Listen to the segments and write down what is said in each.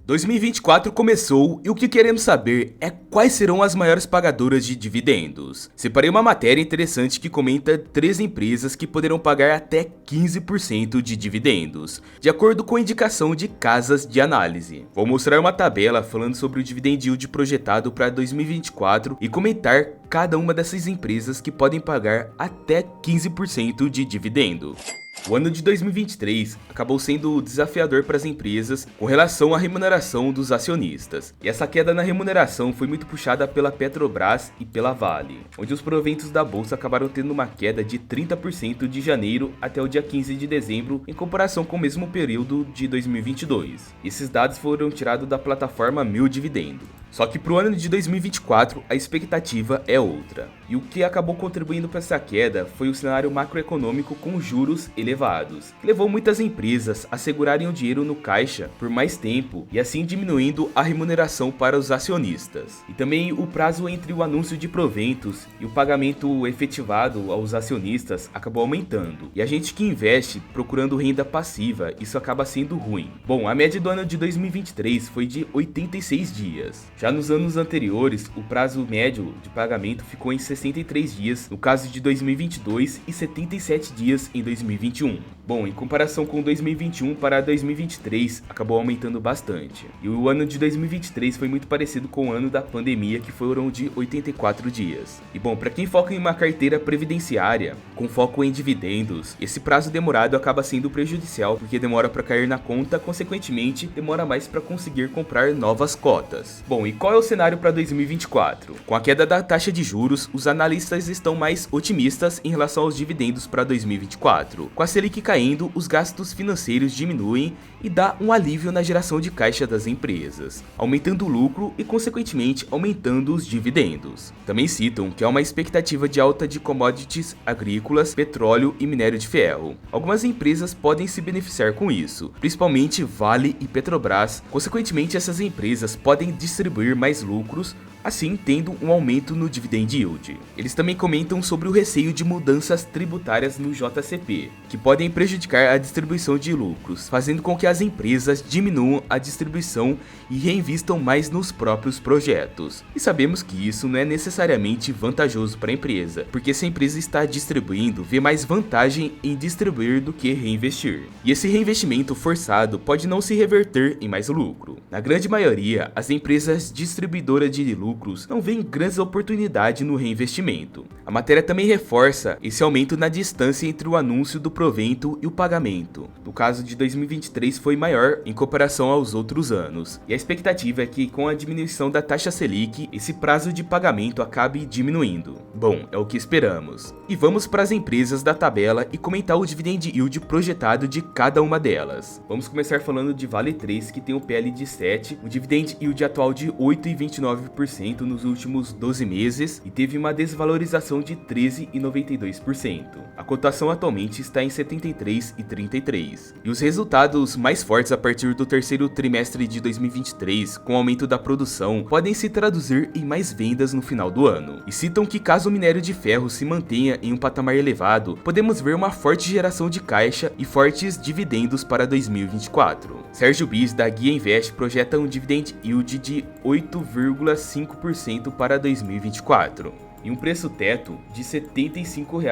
2024 começou e o que queremos saber é quais serão as maiores pagadoras de dividendos. Separei uma matéria interessante que comenta 3 empresas que poderão pagar até 15% de dividendos, de acordo com a indicação de casas de análise. Vou mostrar uma tabela falando sobre o dividend yield projetado para 2024 e comentar cada uma dessas empresas que podem pagar até 15% de dividendo. O ano de 2023 acabou sendo desafiador para as empresas com relação à remuneração dos acionistas. E essa queda na remuneração foi muito puxada pela Petrobras e pela Vale, onde os proventos da bolsa acabaram tendo uma queda de 30% de janeiro até o dia 15 de dezembro em comparação com o mesmo período de 2022. Esses dados foram tirados da plataforma Meu Dividendo. Só que para o ano de 2024 a expectativa é outra. E o que acabou contribuindo para essa queda foi o cenário macroeconômico com juros elevados, que levou muitas empresas a segurarem o dinheiro no caixa por mais tempo e assim diminuindo a remuneração para os acionistas. E também o prazo entre o anúncio de proventos e o pagamento efetivado aos acionistas acabou aumentando. E a gente que investe procurando renda passiva, isso acaba sendo ruim. Bom, a média do ano de 2023 foi de 86 dias. Já nos anos anteriores, o prazo médio de pagamento ficou em 63 dias no caso de 2022 e 77 dias em 2021. Bom, em comparação com 2021 para 2023, acabou aumentando bastante. E o ano de 2023 foi muito parecido com o ano da pandemia, que foram de 84 dias. E bom, para quem foca em uma carteira previdenciária, com foco em dividendos, esse prazo demorado acaba sendo prejudicial, porque demora para cair na conta, consequentemente, demora mais para conseguir comprar novas cotas. Bom, e qual é o cenário para 2024? Com a queda da taxa de juros, os analistas estão mais otimistas em relação aos dividendos para 2024. Com a Selic caindo, os gastos financeiros diminuem e dá um alívio na geração de caixa das empresas, aumentando o lucro e, consequentemente, aumentando os dividendos. Também citam que há uma expectativa de alta de commodities agrícolas, petróleo e minério de ferro. Algumas empresas podem se beneficiar com isso, principalmente Vale e Petrobras. Consequentemente, essas empresas podem distribuir mais lucros, assim tendo um aumento no dividend yield. Eles também comentam sobre o receio de mudanças tributárias no JCP, que podem prejudicar a distribuição de lucros, fazendo com que as empresas diminuam a distribuição e reinvistam mais nos próprios projetos. E sabemos que isso não é necessariamente vantajoso para a empresa, porque se a empresa está distribuindo, vê mais vantagem em distribuir do que reinvestir. E esse reinvestimento forçado pode não se reverter em mais lucro. Na grande maioria, as empresas distribuidoras de lucros não veem grandes oportunidades no reinvestimento. A matéria também reforça esse aumento na distância entre o anúncio do provento e o pagamento. No caso de 2023 foi maior em comparação aos outros anos, e a expectativa é que com a diminuição da taxa Selic, esse prazo de pagamento acabe diminuindo. Bom, é o que esperamos. E vamos para as empresas da tabela e comentar o dividend yield projetado de cada uma delas. Vamos começar falando de Vale 3, que tem um PL de 7, o dividend yield atual de 8,29% nos últimos 12 meses e teve uma desvalorização de 13,92%. A cotação atualmente está em 73,33. E os resultados mais fortes a partir do terceiro trimestre de 2023, com o aumento da produção, podem se traduzir em mais vendas no final do ano. E citam que caso o minério de ferro se mantenha em um patamar elevado, podemos ver uma forte geração de caixa e fortes dividendos para 2024. Sérgio Bis, da Guia Invest, projeta um dividend yield de 8,5% para 2024 e um preço teto de R$ 75.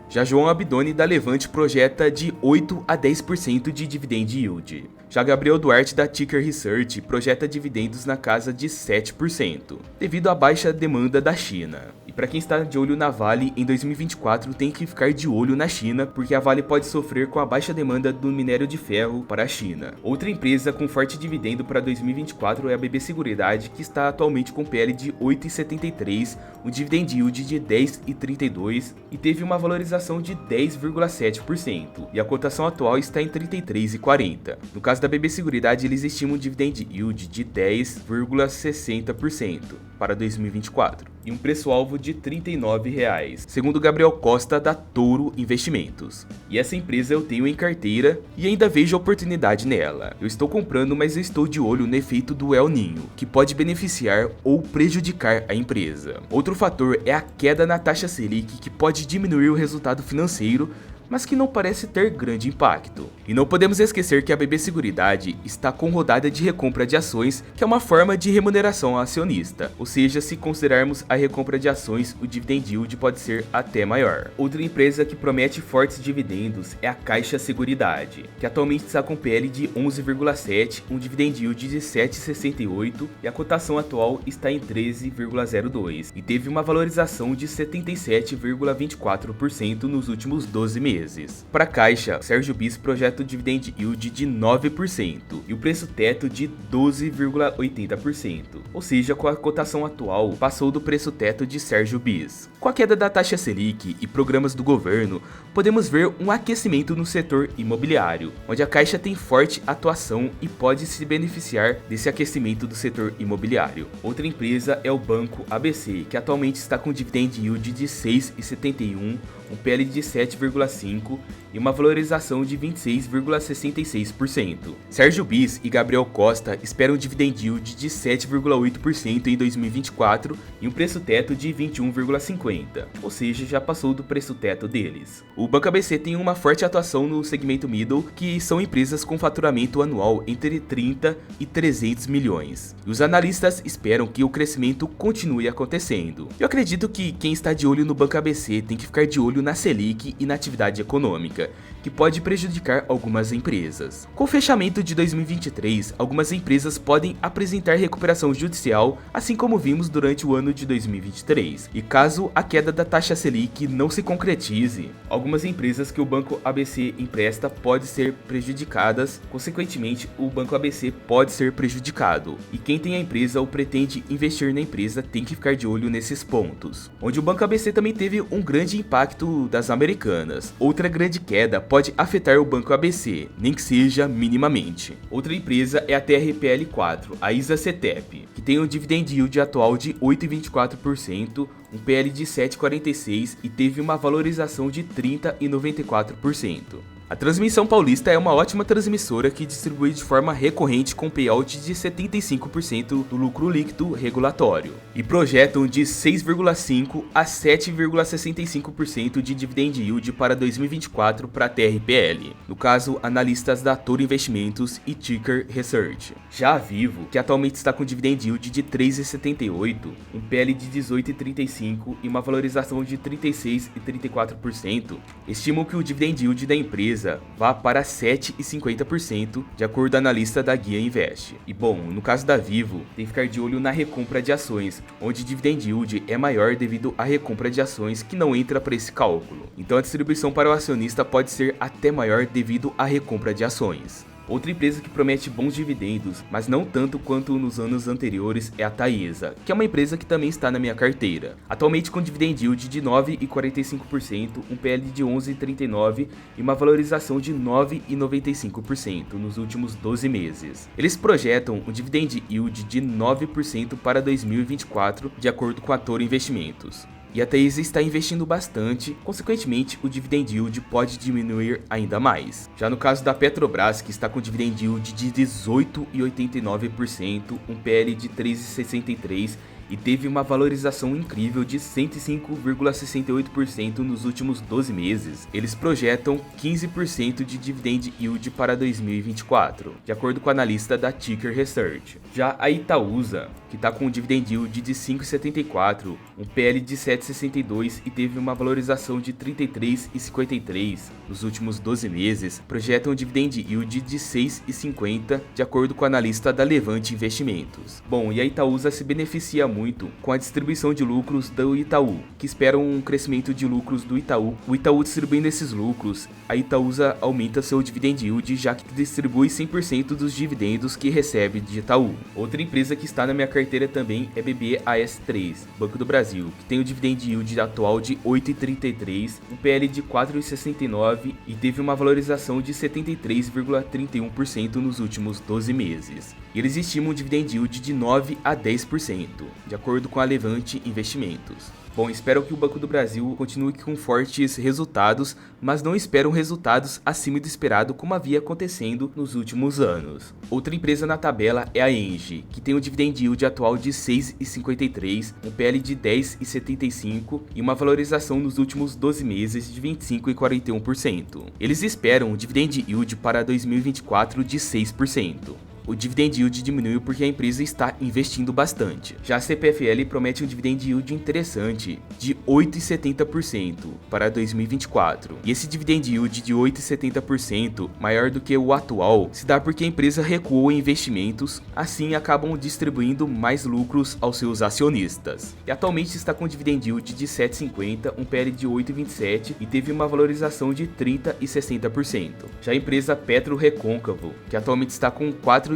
Já João Abdoni, da Levante, projeta de 8 a 10% de dividend yield. Já Gabriel Duarte, da Ticker Research, projeta dividendos na casa de 7%, devido à baixa demanda da China. E para quem está de olho na Vale, em 2024 tem que ficar de olho na China, porque a Vale pode sofrer com a baixa demanda do minério de ferro para a China. Outra empresa com forte dividendo para 2024 é a BB Seguridade, que está atualmente com PL de 8,73, um dividend yield de 10,32 e teve uma valorização de 10,7%, e a cotação atual está em 33,40. No caso da BB Seguridade, eles estimam um dividend yield de 10,60% para 2024 e um preço-alvo de R$ 39,00, segundo Gabriel Costa, da Touro Investimentos. E essa empresa eu tenho em carteira e ainda vejo oportunidade nela. Eu estou comprando, mas eu estou de olho no efeito do El Niño, que pode beneficiar ou prejudicar a empresa. Outro fator é a queda na taxa Selic, que pode diminuir o resultado financeiro, mas que não parece ter grande impacto. E não podemos esquecer que a BB Seguridade está com rodada de recompra de ações, que é uma forma de remuneração ao acionista, ou seja, se considerarmos a recompra de ações, o dividend yield pode ser até maior. Outra empresa que promete fortes dividendos é a Caixa Seguridade, que atualmente está com PL de 11,7, um dividend yield de 7,68 e a cotação atual está em 13,02 e teve uma valorização de 77,24% nos últimos 12 meses. Para a Caixa, Sérgio Bis projeta o dividend yield de 9% e o preço teto de 12,80%, ou seja, com a cotação atual passou do preço teto de Sérgio Bis. Com a queda da taxa Selic e programas do governo, podemos ver um aquecimento no setor imobiliário, onde a Caixa tem forte atuação e pode se beneficiar desse aquecimento do setor imobiliário. Outra empresa é o Banco ABC, que atualmente está com dividend yield de 6,71, um PL de 7,5 e uma valorização de 26,66%. Sérgio Bis e Gabriel Costa esperam um dividend yield de 7,8% em 2024 e um preço teto de 21,50, ou seja, já passou do preço teto deles. O Banco ABC tem uma forte atuação no segmento middle, que são empresas com faturamento anual entre 30 e 300 milhões. E os analistas esperam que o crescimento continue acontecendo. Eu acredito que quem está de olho no Banco ABC tem que ficar de olho na Selic e na atividade econômica, que pode prejudicar algumas empresas. Com o fechamento de 2023, algumas empresas podem apresentar recuperação judicial, assim como vimos durante o ano de 2023. E caso a queda da taxa Selic não se concretize, algumas empresas que o Banco ABC empresta podem ser prejudicadas, consequentemente o Banco ABC pode ser prejudicado. E quem tem a empresa ou pretende investir na empresa tem que ficar de olho nesses pontos. Onde o Banco ABC também teve um grande impacto das americanas. Outra grande queda pode afetar o Banco ABC, nem que seja minimamente. Outra empresa é a TRPL4, a ISA-CETEP, que tem um dividend yield atual de 8,24%, um PL de 7,46 e teve uma valorização de 30,94%. A Transmissão Paulista é uma ótima transmissora que distribui de forma recorrente com payout de 75% do lucro líquido regulatório e projetam de 6,5% a 7,65% de dividend yield para 2024 para a TRPL, no caso analistas da Toro Investimentos e Ticker Research. Já a Vivo, que atualmente está com dividend yield de 3,78, um PL de 18,35 e uma valorização de 36,34%, estimam que o dividend yield da empresa vá para 7,50%, de acordo com o analista da Guia Invest. E bom, no caso da Vivo, tem que ficar de olho na recompra de ações, onde dividend yield é maior devido à recompra de ações que não entra para esse cálculo. Então a distribuição para o acionista pode ser até maior devido à recompra de ações. Outra empresa que promete bons dividendos, mas não tanto quanto nos anos anteriores, é a Taesa, que é uma empresa que também está na minha carteira. Atualmente com dividend yield de 9,45%, um PL de 11,39 e uma valorização de 9,95% nos últimos 12 meses. Eles projetam um dividend yield de 9% para 2024, de acordo com a Toro Investimentos. E a Taesa está investindo bastante, consequentemente o dividend yield pode diminuir ainda mais. Já no caso da Petrobras, que está com dividend yield de 18,89%, um PL de 3,63 e teve uma valorização incrível de 105,68% nos últimos 12 meses, eles projetam 15% de dividend yield para 2024, de acordo com o analista da Ticker Research. Já a Itaúsa, que está com um dividend yield de 5,74, um PL de 7,62 e teve uma valorização de 33,53 nos últimos 12 meses, projeta um dividend yield de 6,50, de acordo com o analista da Levante Investimentos. Bom, e a Itaúsa se beneficia muito com a distribuição de lucros do Itaú, que esperam um crescimento de lucros do Itaú. O Itaú distribuindo esses lucros, a Itaúsa aumenta seu dividend yield, já que distribui 100% dos dividendos que recebe de Itaú. Outra empresa que está na minha carteira também é BBAS3, Banco do Brasil, que tem o dividend yield atual de 8,33, um PL de 4,69 e teve uma valorização de 73,31% nos últimos 12 meses. e eles estimam um dividend yield de 9 a 10%, de acordo com a Levante Investimentos. Bom, espero que o Banco do Brasil continue com fortes resultados, mas não espero resultados acima do esperado como havia acontecendo nos últimos anos. Outra empresa na tabela é a Engie, que tem um dividend yield atual de 6,53, um PL de 10,75 e uma valorização nos últimos 12 meses de 25,41%. Eles esperam um dividend yield para 2024 de 6%. O dividend yield diminuiu porque a empresa está investindo bastante. Já a CPFL promete um dividend yield interessante de 8,70% para 2024. E esse dividend yield de 8,70%, maior do que o atual, se dá porque a empresa recuou em investimentos, assim acabam distribuindo mais lucros aos seus acionistas. E atualmente está com um dividend yield de 7,50, um PL de 8,27 e teve uma valorização de 30 e 60%. Já a empresa Petro Recôncavo, que atualmente está com 4,79%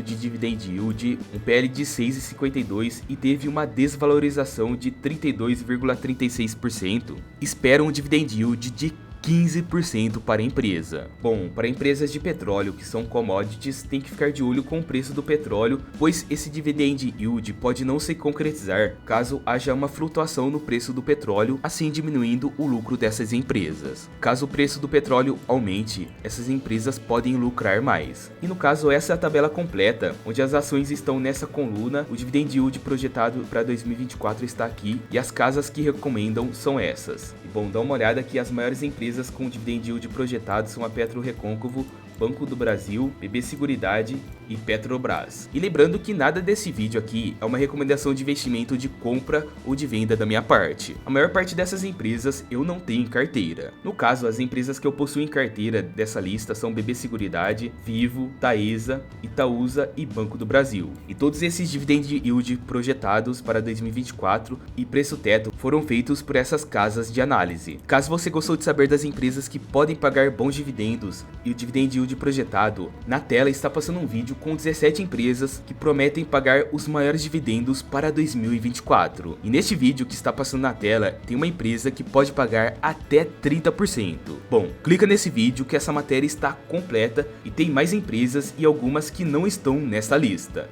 de dividend yield, um PL de 6,52 e teve uma desvalorização de 32,36%, esperam um dividend yield de 15% para a empresa. Bom, para empresas de petróleo que são commodities, tem que ficar de olho com o preço do petróleo, pois esse dividend yield pode não se concretizar caso haja uma flutuação no preço do petróleo, assim diminuindo o lucro dessas empresas. Caso o preço do petróleo aumente, essas empresas podem lucrar mais. E no caso, essa é a tabela completa, onde as ações estão nessa coluna, o dividend yield projetado para 2024 está aqui, e as casas que recomendam são essas. E bom, dá uma olhada que as maiores empresas com dividend yield projetado são a Petro Recôncavo, Banco do Brasil, BB Seguridade e Petrobras. E lembrando que nada desse vídeo aqui é uma recomendação de investimento de compra ou de venda da minha parte. A maior parte dessas empresas eu não tenho em carteira. No caso, as empresas que eu possuo em carteira dessa lista são BB Seguridade, Vivo, Taesa, Itaúsa e Banco do Brasil. E todos esses dividend yield projetados para 2024 e preço teto foram feitos por essas casas de análise. Caso você gostou de saber das empresas que podem pagar bons dividendos e o dividend yield projetado, na tela está passando um vídeo com 17 empresas que prometem pagar os maiores dividendos para 2024. E neste vídeo que está passando na tela, tem uma empresa que pode pagar até 30%. Bom, clica nesse vídeo que essa matéria está completa e tem mais empresas e algumas que não estão nessa lista.